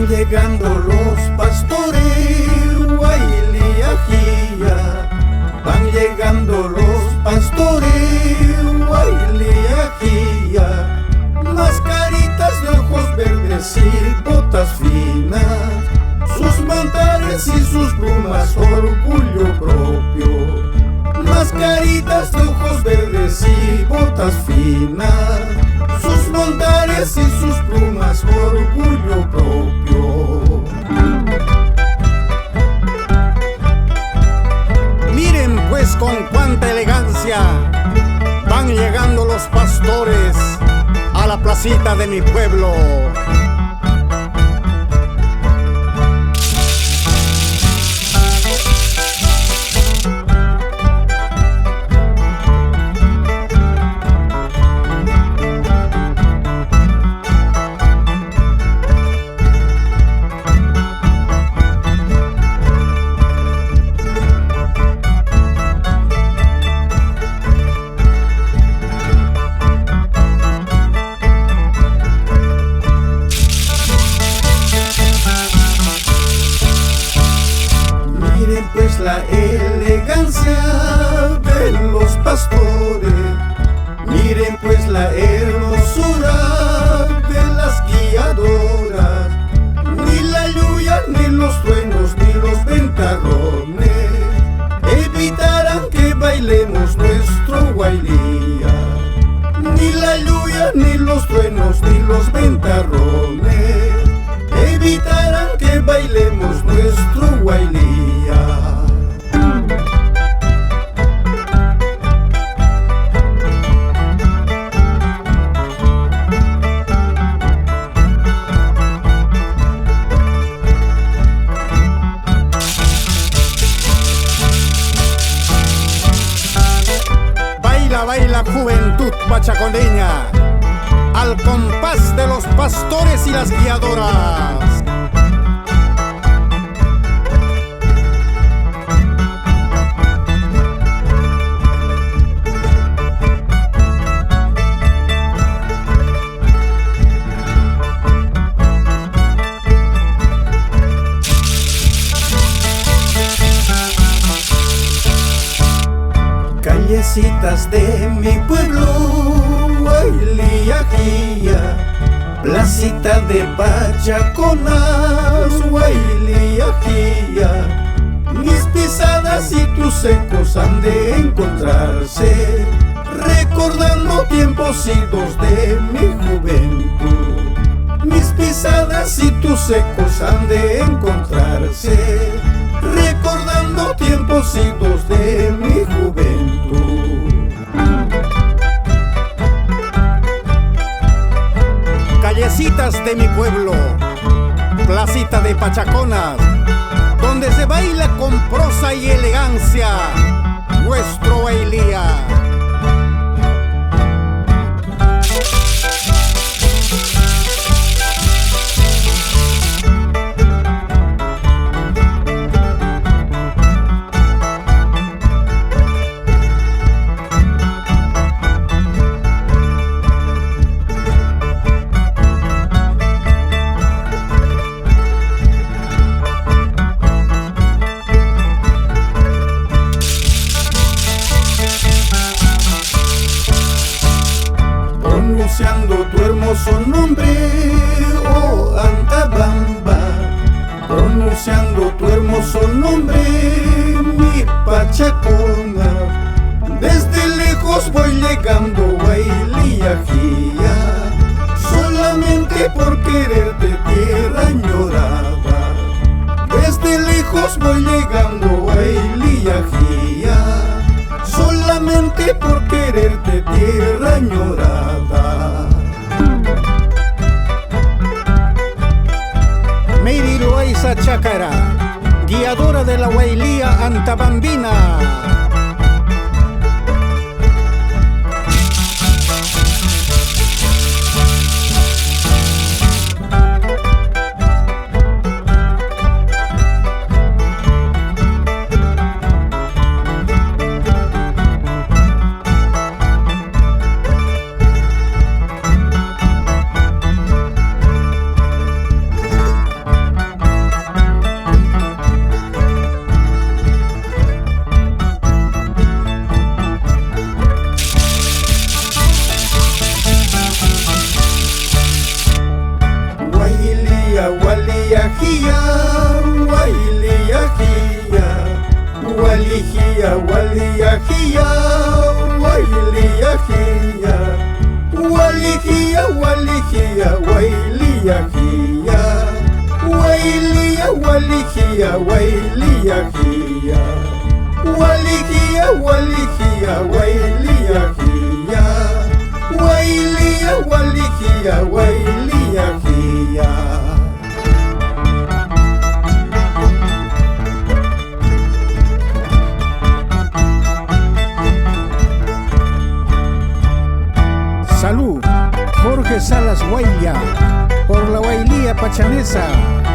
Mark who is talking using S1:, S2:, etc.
S1: llegando los pastores, Guayliajía. Van llegando los pastores, Guayliajía. Mascaritas de ojos verdes y botas finas, sus mantares y sus plumas, orgullo propio. Mascaritas de ojos verdes y botas finas, sus mantares y sus plumas, orgullo propio.
S2: Miren pues con cuánta elegancia van llegando los pastores a la placita de mi pueblo.
S1: Pues la elegancia de los pastores, miren pues la hermosura de las guiadoras. Ni la lluvia, ni los truenos, ni los ventarrones evitarán que bailemos nuestro Guaylía. Ni la lluvia, ni los truenos, ni los ventarrones evitarán que bailemos nuestro Guaylía.
S2: Baila, baila juventud pachaconeña, al compás de los pastores y las guiadoras.
S1: Callecitas de mi pueblo, Guayliajía. Placita de Pachaconas, Guayliajía. Mis pisadas y tus ecos han de encontrarse, recordando tiempos idos de mi juventud. Mis pisadas y tus ecos han de encontrarse, recordando tiempos idos de mi juventud.
S2: Callecitas de mi pueblo, placita de Pachaconas, donde se baila con prosa y elegancia nuestro Guaylía.
S1: Pronunciando tu hermoso nombre, oh Antabamba, pronunciando tu hermoso nombre, mi Pachacona. Desde lejos voy llegando, Guayliajía, solamente por quererte, tierra añorada. Desde lejos voy llegando, Guayliajía, solamente por quererte, tierra añorada.
S2: Meiri Loaiza Chácara, guiadora de la Guaylía Antabambina.
S1: Wailiyajía, wailiyajía, walijía, wailiyajía, wailiyajía, walijía, walijía, wailiyajía, wailia, walijía, wailiyajía, walijía, walijía, wailiyajía, wailia, walijía, wailiyajía.
S2: Salud, Jorge Salas Guaylya, por la Wailía Pachanesa.